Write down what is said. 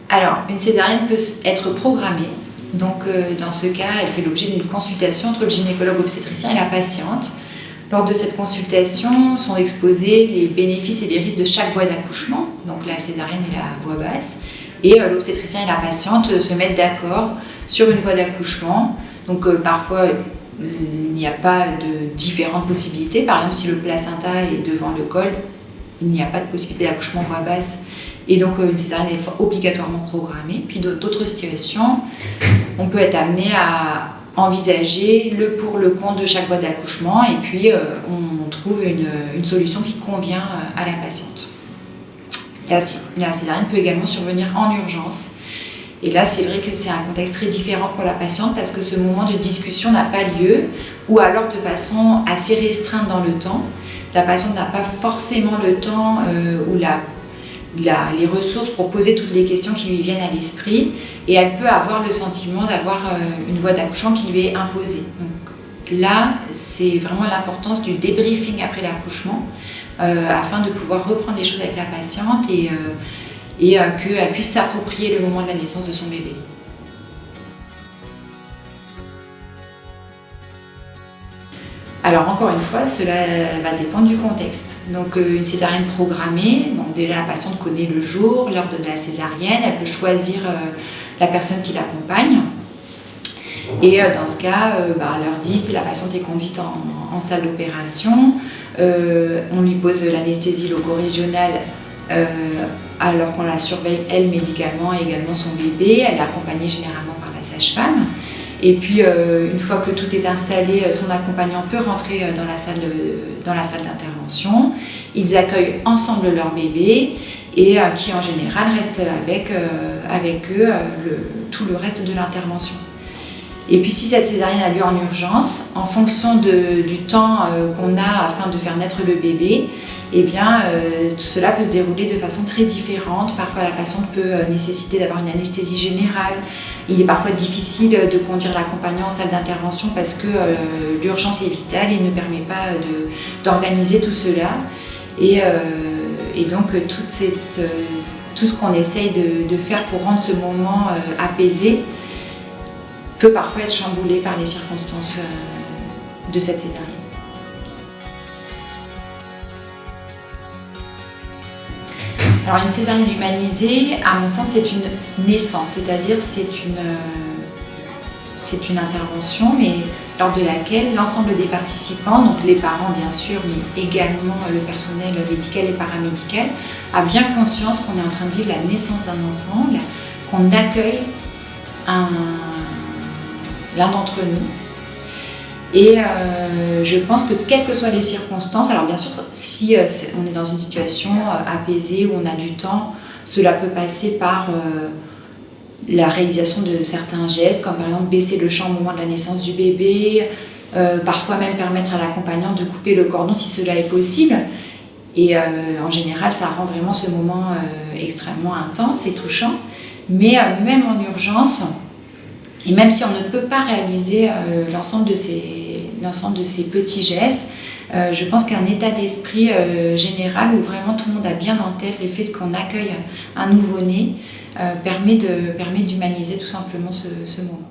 Alors, une césarienne peut être programmée. Donc, dans ce cas, elle fait l'objet d'une consultation entre le gynécologue obstétricien et la patiente. Lors de cette consultation, sont exposés les bénéfices et les risques de chaque voie d'accouchement, donc la césarienne et la voie basse. Et l'obstétricien et la patiente se mettent d'accord sur une voie d'accouchement. Donc, parfois, il n'y a pas de différentes possibilités. Par exemple, si le placenta est devant le col, il n'y a pas de possibilité d'accouchement voie basse. Et donc, une césarienne est obligatoirement programmée. Puis, d'autres situations, on peut être amené à envisager le pour, le contre de chaque voie d'accouchement. Et puis, on trouve une solution qui convient à la patiente. La césarienne peut également survenir en urgence. Et là, c'est vrai que c'est un contexte très différent pour la patiente parce que ce moment de discussion n'a pas lieu ou alors de façon assez restreinte dans le temps. La patiente n'a pas forcément le temps ou les ressources pour poser toutes les questions qui lui viennent à l'esprit et elle peut avoir le sentiment d'avoir une voie d'accouchement qui lui est imposée. Donc, là, c'est vraiment l'importance du débriefing après l'accouchement afin de pouvoir reprendre les choses avec la patiente et qu'elle puisse s'approprier le moment de la naissance de son bébé. Alors encore une fois, cela va dépendre du contexte. Donc une césarienne programmée, donc déjà la patiente connaît le jour, l'heure de la césarienne, elle peut choisir la personne qui l'accompagne. Et dans ce cas, à l'heure dite, la patiente est conduite en salle d'opération. On lui pose l'anesthésie loco-régionale alors qu'on la surveille elle médicalement et également son bébé. Elle est accompagnée généralement par la sage-femme. Et puis une fois que tout est installé, son accompagnant peut rentrer dans la salle d'intervention. Ils accueillent ensemble leur bébé et qui en général reste avec eux tout le reste de l'intervention. Et puis si cette césarienne a lieu en urgence, en fonction du temps qu'on a afin de faire naître le bébé, eh bien, tout cela peut se dérouler de façon très différente. Parfois la patiente peut nécessiter d'avoir une anesthésie générale. Il est parfois difficile de conduire l'accompagnant en salle d'intervention parce que l'urgence est vitale et ne permet pas d'organiser tout cela. Et donc tout ce qu'on essaye de faire pour rendre ce moment apaisé peut parfois être chamboulé par les circonstances de cette césarienne. Alors une césarienne humanisée, à mon sens, c'est une naissance, c'est-à-dire c'est une intervention, mais lors de laquelle l'ensemble des participants, donc les parents bien sûr, mais également le personnel médical et paramédical, a bien conscience qu'on est en train de vivre la naissance d'un enfant, qu'on accueille l'un d'entre nous. Et je pense que quelles que soient les circonstances, alors bien sûr, si on est dans une situation apaisée où on a du temps, cela peut passer par la réalisation de certains gestes, comme par exemple baisser le champ au moment de la naissance du bébé, parfois même permettre à l'accompagnant de couper le cordon si cela est possible. Et en général, ça rend vraiment ce moment extrêmement intense et touchant. Mais même en urgence, et même si on ne peut pas réaliser l'ensemble de ces petits gestes, je pense qu'un état d'esprit général où vraiment tout le monde a bien en tête le fait qu'on accueille un nouveau-né permet d'humaniser tout simplement ce moment.